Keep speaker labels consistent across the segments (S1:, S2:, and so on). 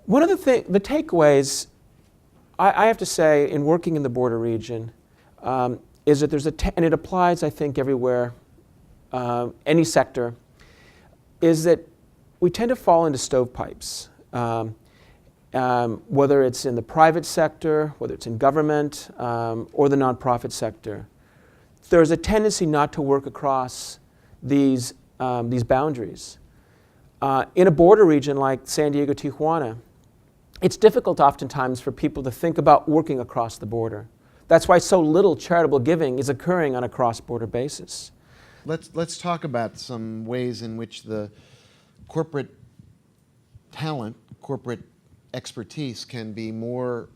S1: One of the takeaways, I have to say, in working in the border region, is that there's and it applies, I think, everywhere, any sector, is that we tend to fall into stovepipes. Whether it's in the private sector, whether it's in government, or the nonprofit sector, there's a tendency not to work across these boundaries. In a border region like San Diego, Tijuana, it's difficult oftentimes for people to think about working across the border. That's why so little charitable giving is occurring on a cross-border basis.
S2: Let's talk about some ways in which the corporate talent, corporate expertise can be more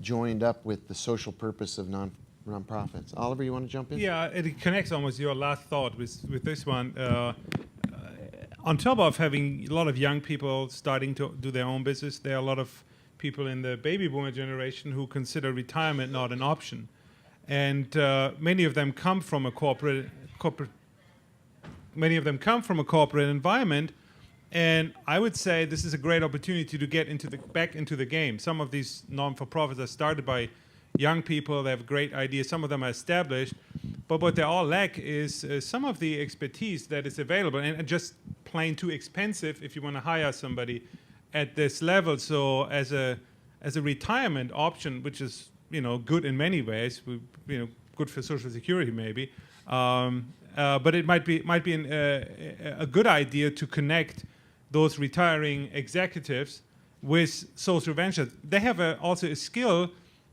S2: joined up with the social purpose of nonprofits. Oliver, you want to jump in?
S3: Yeah, it connects almost your last thought with this one. On top of having a lot of young people starting to do their own business, there are a lot of people in the baby boomer generation who consider retirement not an option. And many of them come from a corporate environment. And I would say this is a great opportunity to get back into the game. Some of these non-for-profits are started by young people. They have great ideas. Some of them are established. But what they all lack is some of the expertise that is available and just plain too expensive if you want to hire somebody at this level. So as a retirement option, which is good in many ways, good for Social Security maybe, but it might be a good idea to connect those retiring executives with social ventures. They have also a skill,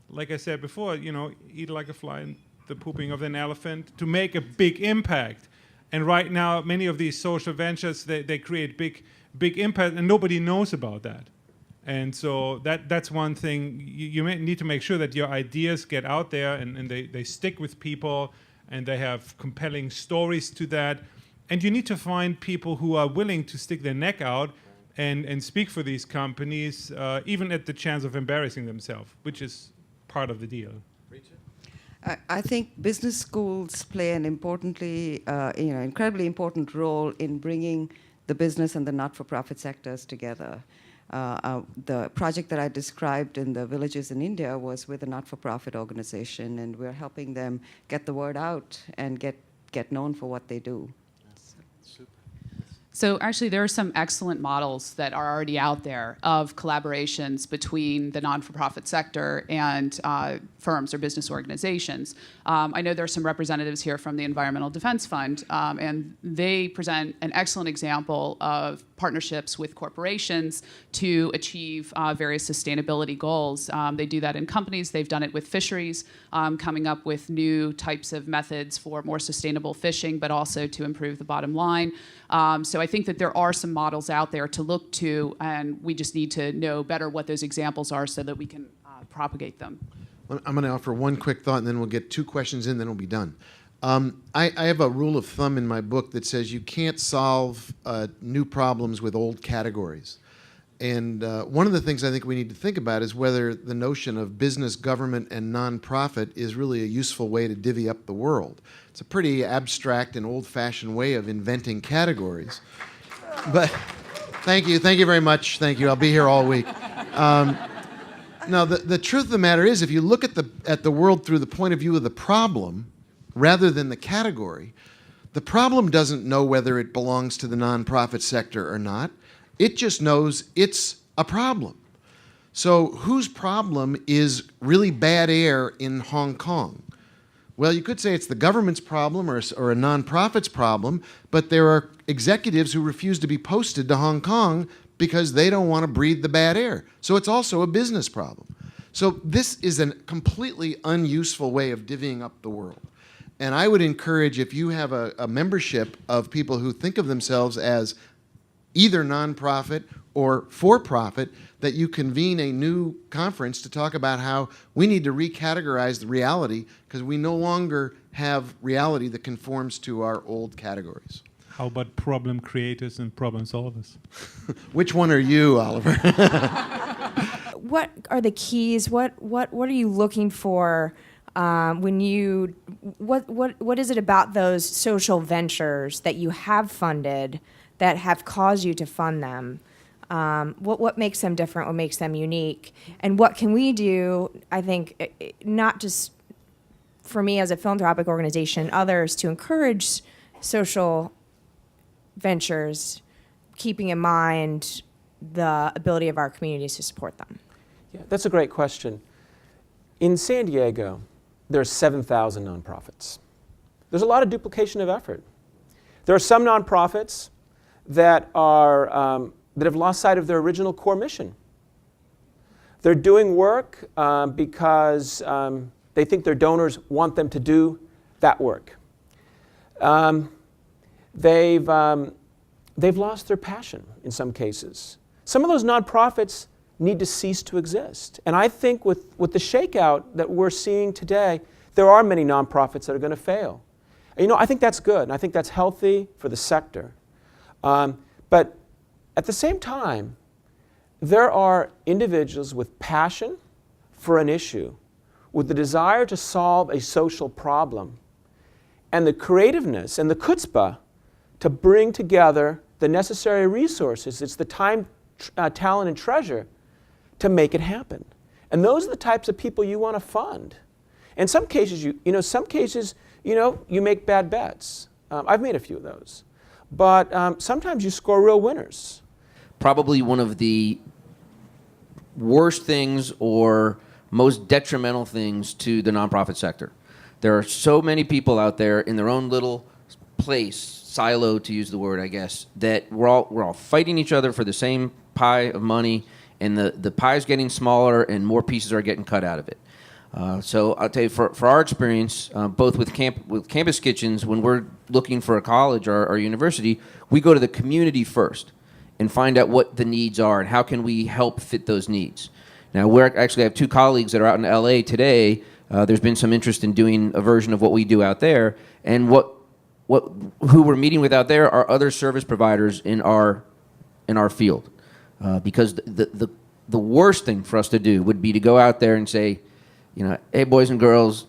S3: like I said before, eat like a fly and the pooping of an elephant, to make a big impact. And right now, many of these social ventures, they create big impact, and nobody knows about that. And so that's one thing. You need to make sure that your ideas get out there and they stick with people, and they have compelling stories to that. And you need to find people who are willing to stick their neck out and speak for these companies, even at the chance of embarrassing themselves, which is part of the deal.
S4: I think business schools play an incredibly important role in bringing the business and the not-for-profit sectors together. The project that I described in the villages in India was with a not-for-profit organization, and we're helping them get the word out and get known for what they do.
S5: So actually, there are some excellent models that are already out there of collaborations between the non-for-profit sector and firms or business organizations. I know there are some representatives here from the Environmental Defense Fund, and they present an excellent example of partnerships with corporations to achieve various sustainability goals. They do that in companies. They've done it with fisheries, coming up with new types of methods for more sustainable fishing, but also to improve the bottom line. So I think that there are some models out there to look to, and we just need to know better what those examples are so that we can propagate them.
S2: I'm going to offer one quick thought, and then we'll get two questions in, then we'll be done. I have a rule of thumb in my book that says you can't solve new problems with old categories. And one of the things I think we need to think about is whether the notion of business, government, and nonprofit is really a useful way to divvy up the world. It's a pretty abstract and old-fashioned way of inventing categories. But thank you very much. Thank you. I'll be here all week. Now, the truth of the matter is, if you look at the world through the point of view of the problem, rather than the category, the problem doesn't know whether it belongs to the nonprofit sector or not. It just knows it's a problem. So whose problem is really bad air in Hong Kong? Well, you could say it's the government's problem or a nonprofit's problem, but there are executives who refuse to be posted to Hong Kong because they don't want to breathe the bad air. So it's also a business problem. So this is a completely unuseful way of divvying up the world. And I would encourage, if you have a membership of people who think of themselves as either nonprofit or for-profit, that you convene a new conference to talk about how we need to recategorize the reality, because we no longer have reality that conforms to our old categories.
S3: How about problem creators and problem solvers?
S2: Which one are you, Oliver?
S6: What are the keys? What are you looking for when you? What is it about those social ventures that you have funded that have caused you to fund them? What makes them different? What makes them unique? And what can we do? I think not just for me as a philanthropic organization, others to encourage social ventures, keeping in mind the ability of our communities to support them.
S1: Yeah, that's a great question. In San Diego, there are 7,000 nonprofits. There's a lot of duplication of effort. There are some nonprofits that have lost sight of their original core mission. They're doing work because they think their donors want them to do that work. They've lost their passion in some cases. Some of those nonprofits need to cease to exist. And I think with the shakeout that we're seeing today, there are many nonprofits that are going to fail. And, I think that's good, and I think that's healthy for the sector. But at the same time, there are individuals with passion for an issue, with the desire to solve a social problem, and the creativeness and the chutzpah to bring together the necessary resources. It's the time, talent, and treasure to make it happen. And those are the types of people you want to fund. In some cases, you make bad bets. I've made a few of those. But sometimes you score real winners.
S7: Probably one of the worst things or most detrimental things to the nonprofit sector. There are so many people out there in their own little place, silo to use the word, I guess, that we're all fighting each other for the same pie of money, and the pie is getting smaller and more pieces are getting cut out of it. So I'll tell you, for our experience, both with campus kitchens, when we're looking for a college or our university, we go to the community first and find out what the needs are and how can we help fit those needs. Now, we actually have two colleagues that are out in LA today. There's been some interest in doing a version of what we do out there, and who we're meeting with out there are other service providers in our field, because the worst thing for us to do would be to go out there and say, hey, boys and girls,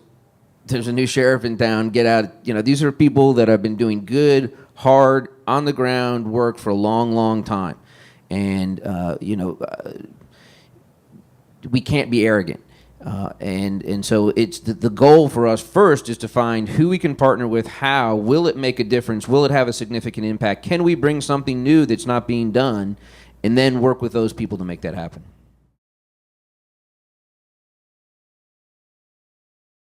S7: there's a new sheriff in town, get out. These are people that have been doing good, hard, on the ground work for a long, long time. And, we can't be arrogant. And so it's the goal for us first is to find who we can partner with, how, will it make a difference, will it have a significant impact, can we bring something new that's not being done, and then work with those people to make that happen.